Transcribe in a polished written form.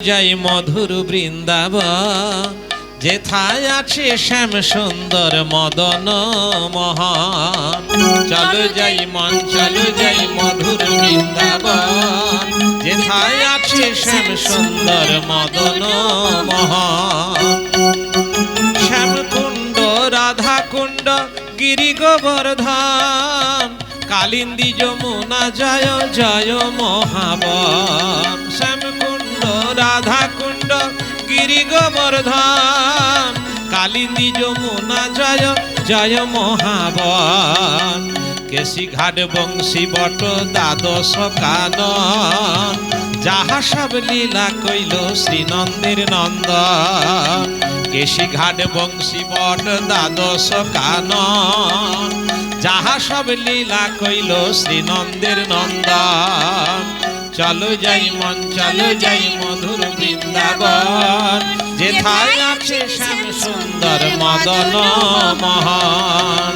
যাই মধুর বৃন্দাবন, যেথায় আছে শ্যাম সুন্দর মদন মোহন। চলো যাই মন চলো যাই মধুর বৃন্দাবন, যেথায় আছে শ্যাম সুন্দর মদন মোহন। শ্যামকুণ্ড রাধা কুণ্ড গিরি গোবর্ধন, কালিন্দী যমুনা জয় জয় মহাবন। শ্যামকুণ্ড রাধা কুণ্ড গিরি গোবর্ধন, কালিন্দী যমুনা জয় জয় মহাবন। কেশি ঘাট বংশী বট দ্বাদশ কানন, যাহা সব লীলা কইল শ্রীনন্দের নন্দন। কেশি ঘাট বংশী বট দ্বাদশ কানন, যাহা সব লীলা কইল শ্রীনন্দের নন্দন। চলো যাই মন চলো যাই মধুর বৃন্দাবন, যেথায় আছে শ্যাম সুন্দর মদন মোহন।